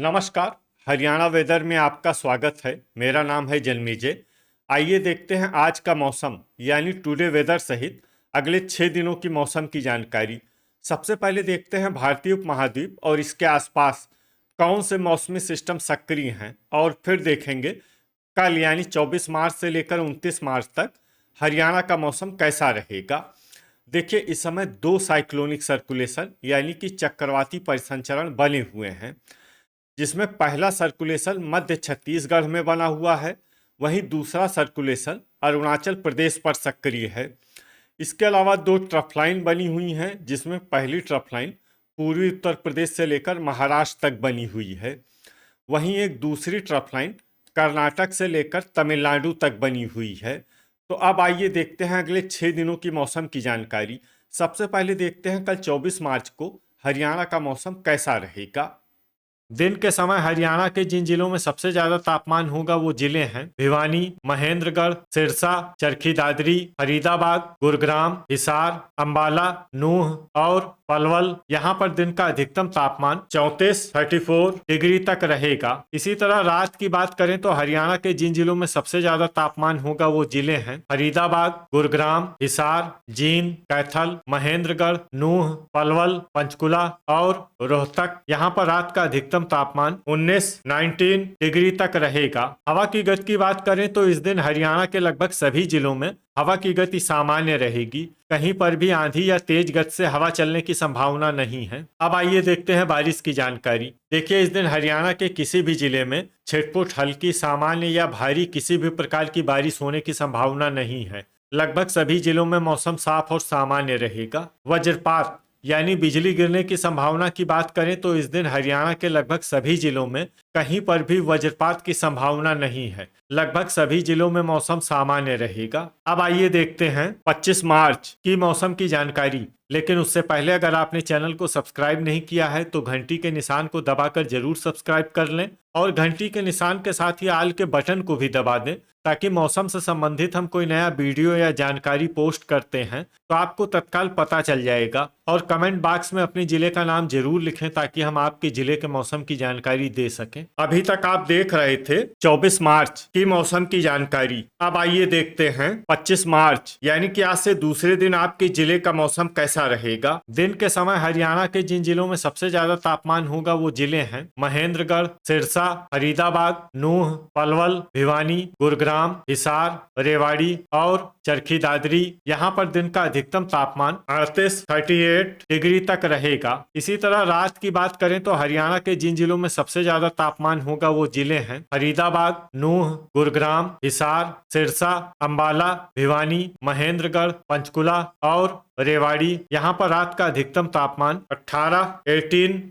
नमस्कार। हरियाणा वेदर में आपका स्वागत है। मेरा नाम है जन्मेजय। आइए देखते हैं आज का मौसम यानी टुडे वेदर सहित अगले 6 दिनों की मौसम की जानकारी। सबसे पहले देखते हैं भारतीय उपमहाद्वीप और इसके आसपास कौन से मौसमी सिस्टम सक्रिय हैं, और फिर देखेंगे कल यानी 24 मार्च से लेकर 29 मार्च तक हरियाणा का मौसम कैसा रहेगा। देखिए, इस समय दो साइक्लोनिक सर्कुलेशन यानी कि चक्रवाती परिसंचरण बने हुए हैं, जिसमें पहला सर्कुलेशन मध्य छत्तीसगढ़ में बना हुआ है, वहीं दूसरा सर्कुलेशन अरुणाचल प्रदेश पर सक्रिय है। इसके अलावा दो ट्रफ लाइन बनी हुई हैं, जिसमें पहली ट्रफ लाइन पूर्वी उत्तर प्रदेश से लेकर महाराष्ट्र तक बनी हुई है, वहीं एक दूसरी ट्रफ लाइन कर्नाटक से लेकर तमिलनाडु तक बनी हुई है। तो अब आइए देखते हैं अगले 6 दिनों की मौसम की जानकारी। सबसे पहले देखते हैं कल 24 मार्च को हरियाणा का मौसम कैसा रहेगा। दिन के समय हरियाणा के जिन जिलों में सबसे ज्यादा तापमान होगा वो जिले हैं भिवानी, महेंद्रगढ़, सिरसा, चरखी दादरी, फरीदाबाद, गुरुग्राम, हिसार, अंबाला, नूह और पलवल। यहाँ पर दिन का अधिकतम तापमान 34 डिग्री तक रहेगा। इसी तरह रात की बात करें तो हरियाणा के जिन जिलों में सबसे ज्यादा तापमान होगा वो जिले हैं फरीदाबाद, गुरुग्राम, हिसार, जींद, कैथल, महेंद्रगढ़, नूह, पलवल, पंचकुला और रोहतक। यहाँ पर रात का अधिकतम तापमान 19 डिग्री तक रहेगा। हवा की गति की बात करें तो इस दिन हरियाणा के लगभग सभी जिलों में हवा की गति सामान्य रहेगी। कहीं पर भी आंधी या तेज गति से हवा चलने की संभावना नहीं है। अब आइए देखते हैं बारिश की जानकारी। देखिए, इस दिन हरियाणा के किसी भी जिले में छिटपुट, हल्की, सामान्य या भारी किसी भी प्रकार की बारिश होने की संभावना नहीं है। लगभग सभी जिलों में मौसम साफ और सामान्य रहेगा। वज्रपात यानी बिजली गिरने की संभावना की बात करें तो इस दिन हरियाणा के लगभग सभी जिलों में कहीं पर भी वज्रपात की संभावना नहीं है। लगभग सभी जिलों में मौसम सामान्य रहेगा। अब आइए देखते हैं 25 मार्च की मौसम की जानकारी। लेकिन उससे पहले अगर आपने चैनल को सब्सक्राइब नहीं किया है तो घंटी के निशान को दबाकर जरूर सब्सक्राइब कर लें, और घंटी के निशान के साथ ही आल के बटन को भी दबा दें, ताकि मौसम से संबंधित हम कोई नया वीडियो या जानकारी पोस्ट करते हैं तो आपको तत्काल पता चल जाएगा। और कमेंट बॉक्स में अपने जिले का नाम जरूर लिखें ताकि हम आपके जिले के मौसम की जानकारी दे सकें। अभी तक आप देख रहे थे 24 मार्च की मौसम की जानकारी। अब आइए देखते हैं 25 मार्च यानी कि आज से दूसरे दिन आपके जिले का मौसम कैसा रहेगा। दिन के समय हरियाणा के जिन जिलों में सबसे ज्यादा तापमान होगा वो जिले हैं महेंद्रगढ़, सिरसा, फरीदाबाद, नूह, पलवल, भिवानी, गुरुग्राम, हिसार, रेवाड़ी और चरखी दादरी। यहाँ पर दिन का अधिकतम तापमान 38 डिग्री तक रहेगा। इसी तरह रात की बात करें तो हरियाणा के जिन जिलों में सबसे ज्यादा तापमान होगा वो जिले हैं फरीदाबाद, नूह, गुरुग्राम, हिसार, सिरसा, अंबाला, भिवानी, महेंद्रगढ़, पंचकुला और रेवाड़ी। यहाँ पर रात का अधिकतम तापमान 18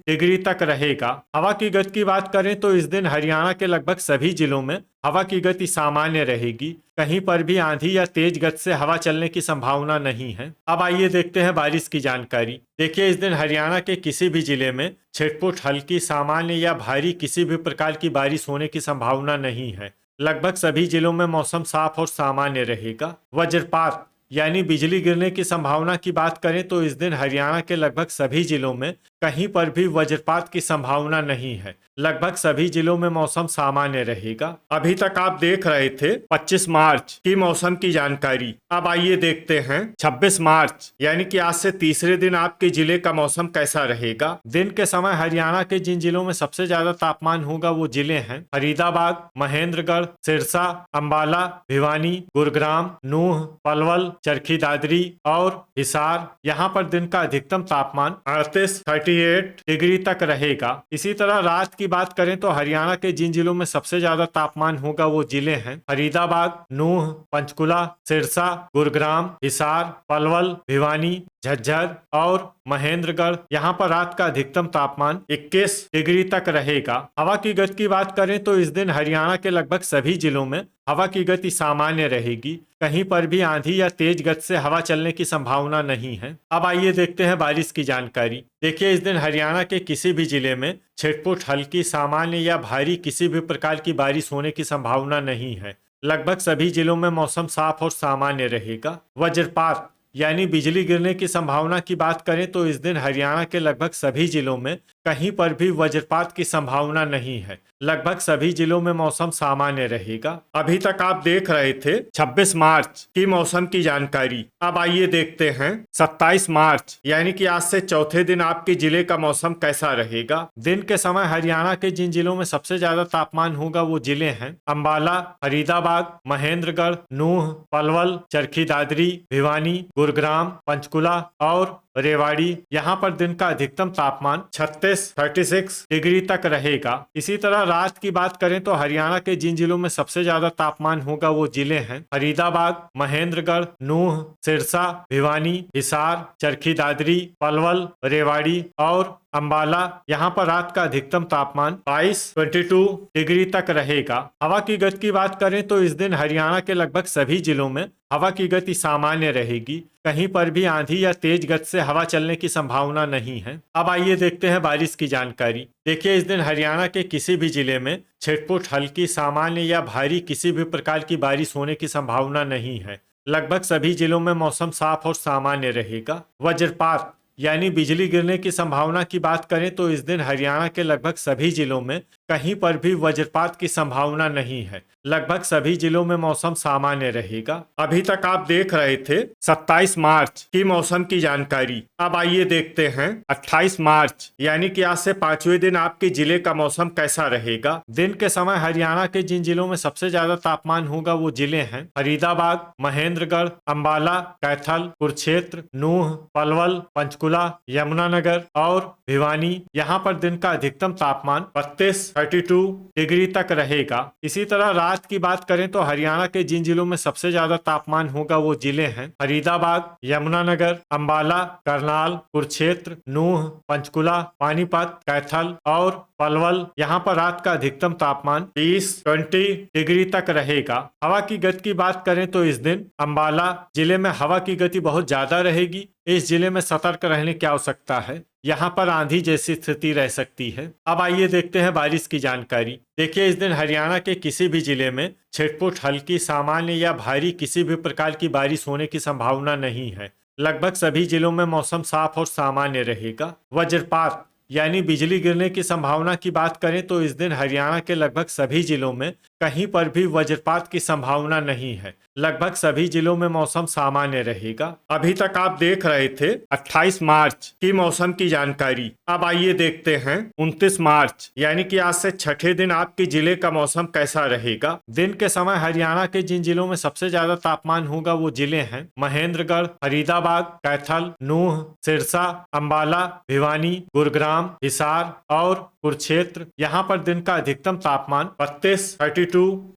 डिग्री तक रहेगा। हवा की गति की बात करें तो इस दिन हरियाणा के लगभग सभी जिलों में हवा की गति सामान्य रहेगी। कहीं पर भी आंधी या तेज गति से हवा चलने की संभावना नहीं है। अब आइए देखते हैं बारिश की जानकारी। देखिए, इस दिन हरियाणा के किसी भी जिले में छिटपुट, हल्की, सामान्य या भारी किसी भी प्रकार की बारिश होने की संभावना नहीं है। लगभग सभी जिलों में मौसम साफ और सामान्य रहेगा। वज्रपात यानी बिजली गिरने की संभावना की बात करें तो इस दिन हरियाणा के लगभग सभी जिलों में कहीं पर भी वज्रपात की संभावना नहीं है। लगभग सभी जिलों में मौसम सामान्य रहेगा। अभी तक आप देख रहे थे 25 मार्च की मौसम की जानकारी। अब आइए देखते हैं 26 मार्च यानी कि आज से तीसरे दिन आपके जिले का मौसम कैसा रहेगा। दिन के समय हरियाणा के जिन जिलों में सबसे ज्यादा तापमान होगा वो जिले हैं फरीदाबाद, महेंद्रगढ़, सिरसा, अंबाला, भिवानी, गुरुग्राम, नूह, पलवल, चरखी दादरी और हिसार। यहाँ पर दिन का अधिकतम तापमान 38 डिग्री तक रहेगा। इसी तरह रात की बात करें तो हरियाणा के जिन जिलों में सबसे ज्यादा तापमान होगा वो जिले हैं फरीदाबाद, नूह, पंचकुला, सिरसा, गुरुग्राम, हिसार, पलवल, भिवानी, झज्जर और महेंद्रगढ़। यहाँ पर रात का अधिकतम तापमान 21 डिग्री तक रहेगा। हवा की गति की बात करें तो इस दिन हरियाणा के लगभग सभी जिलों में हवा की गति सामान्य रहेगी। कहीं पर भी आंधी या तेज गति से हवा चलने की संभावना नहीं है। अब आइए देखते हैं बारिश की जानकारी। देखिए, इस दिन हरियाणा के किसी भी जिले में छिटपुट, हल्की, सामान्य या भारी किसी भी प्रकार की बारिश होने की संभावना नहीं है। लगभग सभी जिलों में मौसम साफ और सामान्य रहेगा। वज्रपात यानी बिजली गिरने की संभावना की बात करें तो इस दिन हरियाणा के लगभग सभी जिलों में कहीं पर भी वज्रपात की संभावना नहीं है। लगभग सभी जिलों में मौसम सामान्य रहेगा। अभी तक आप देख रहे थे 26 मार्च की मौसम की जानकारी। अब आइए देखते हैं 27 मार्च यानी कि आज से चौथे दिन आपके जिले का मौसम कैसा रहेगा। दिन के समय हरियाणा के जिन जिलों में सबसे ज्यादा तापमान होगा वो जिले हैं अंबाला, फरीदाबाद, महेंद्रगढ़, नूह, पलवल, चरखी दादरी, भिवानी, गुरुग्राम, पंचकुला और रेवाड़ी। यहाँ पर दिन का अधिकतम तापमान 36 डिग्री तक रहेगा। इसी तरह रात की बात करें तो हरियाणा के जिन जिलों में सबसे ज्यादा तापमान होगा वो जिले हैं फरीदाबाद, महेंद्रगढ़, नूह, सिरसा, भिवानी, हिसार, चरखी दादरी, पलवल, रेवाड़ी और अंबाला। यहाँ पर रात का अधिकतम तापमान 22 डिग्री तक रहेगा। हवा की गति की बात करें तो इस दिन हरियाणा के लगभग सभी जिलों में हवा की गति सामान्य रहेगी। कहीं पर भी आंधी या तेज गति से हवा चलने की संभावना नहीं है। अब आइए देखते हैं बारिश की जानकारी। देखिए, इस दिन हरियाणा के किसी भी जिले में छिटपुट, हल्की, सामान्य या भारी किसी भी प्रकार की बारिश होने की संभावना नहीं है। लगभग सभी जिलों में मौसम साफ और सामान्य रहेगा। वज्रपात यानी बिजली गिरने की संभावना की बात करें तो इस दिन हरियाणा के लगभग सभी जिलों में कहीं पर भी वज्रपात की संभावना नहीं है। लगभग सभी जिलों में मौसम सामान्य रहेगा। अभी तक आप देख रहे थे 27 मार्च की मौसम की जानकारी। अब आइए देखते हैं 28 मार्च यानी कि आज से 5वें दिन आपके जिले का मौसम कैसा रहेगा। दिन के समय हरियाणा के जिन जिलों में सबसे ज्यादा तापमान होगा वो जिले हैं फरीदाबाद, महेंद्रगढ़, अंबाला, कैथल, कुरुक्षेत्र, नूह, पलवल, पंचकुला, यमुनानगर और भिवानी। यहाँ पर दिन का अधिकतम तापमान 32 डिग्री तक रहेगा। इसी तरह रात की बात करें तो हरियाणा के जिन जिलों में सबसे ज्यादा तापमान होगा वो जिले हैं फरीदाबाद, यमुनानगर, अंबाला, करनाल, कुरुक्षेत्र, नूह, पंचकुला, पानीपत, कैथल और पलवल। यहाँ पर रात का अधिकतम तापमान 20 डिग्री तक रहेगा। हवा की गति की बात करें तो इस दिन अंबाला जिले में हवा की गति बहुत ज्यादा रहेगी। इस जिले में सतर्क रहने की आवश्यकता है। यहाँ पर आंधी जैसी स्थिति रह सकती है। अब आइए देखते हैं बारिश की जानकारी। देखिए, इस दिन हरियाणा के किसी भी जिले में छिटपुट, हल्की, सामान्य या भारी किसी भी प्रकार की बारिश होने की संभावना नहीं है। लगभग सभी जिलों में मौसम साफ और सामान्य रहेगा। वज्रपात यानी बिजली गिरने की संभावना की बात करें तो इस दिन हरियाणा के लगभग सभी जिलों में कहीं पर भी वज्रपात की संभावना नहीं है। लगभग सभी जिलों में मौसम सामान्य रहेगा। अभी तक आप देख रहे थे 28 मार्च की मौसम की जानकारी। अब आइए देखते हैं 29 मार्च यानी कि आज से छठे दिन आपके जिले का मौसम कैसा रहेगा। दिन के समय हरियाणा के जिन जिलों में सबसे ज्यादा तापमान होगा वो जिले हैं महेंद्रगढ़, फरीदाबाद, कैथल, नूह, सिरसा, अंबाला, भिवानी, गुरुग्राम, हिसार और कुरुक्षेत्र। यहाँ पर दिन का अधिकतम तापमान 32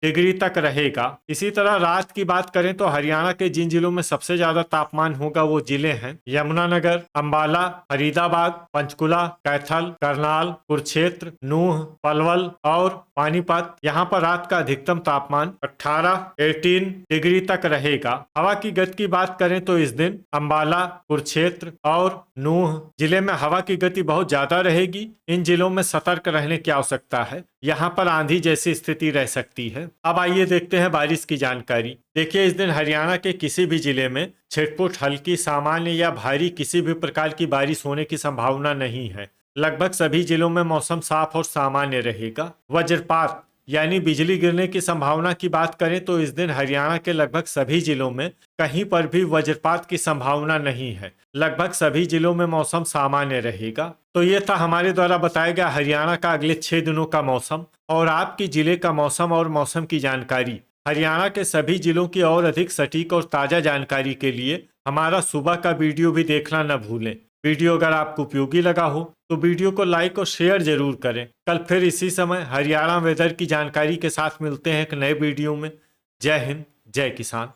डिग्री तक रहेगा। इसी तरह रात की बात करें तो हरियाणा के जिन जिलों में सबसे ज्यादा तापमान होगा वो जिले हैं यमुनानगर, अंबाला, फरीदाबाद, पंचकुला, कैथल, करनाल, कुरुक्षेत्र, नूह, पलवल और पानीपत। यहाँ पर रात का अधिकतम तापमान 18 डिग्री तक रहेगा। हवा की गति की बात करें तो इस दिन अंबाला, कुरुक्षेत्र और नूह जिले में हवा की गति बहुत ज्यादा रहेगी। इन जिलों में सतर्क रहने की आवश्यकता है। यहाँ पर आंधी जैसी स्थिति रह सकती है। अब आइए देखते हैं बारिश की जानकारी। देखिए, इस दिन हरियाणा के किसी भी जिले में छिटपुट, हल्की, सामान्य या भारी किसी भी प्रकार की बारिश होने की संभावना नहीं है। लगभग सभी जिलों में मौसम साफ और सामान्य रहेगा। वज्रपात यानी बिजली गिरने की संभावना की बात करें तो इस दिन हरियाणा के लगभग सभी जिलों में कहीं पर भी वज्रपात की संभावना नहीं है। लगभग सभी जिलों में मौसम सामान्य रहेगा। तो ये था हमारे द्वारा बताया गया हरियाणा का अगले 6 दिनों का मौसम और आपकी जिले का मौसम और मौसम की जानकारी। हरियाणा के सभी जिलों की और अधिक सटीक और ताजा जानकारी के लिए हमारा सुबह का वीडियो भी देखना न भूलें। वीडियो अगर आपको उपयोगी लगा हो तो वीडियो को लाइक और शेयर जरूर करें। कल फिर इसी समय हरियाणा वेदर की जानकारी के साथ मिलते हैं एक नए वीडियो में। जय हिंद, जय किसान।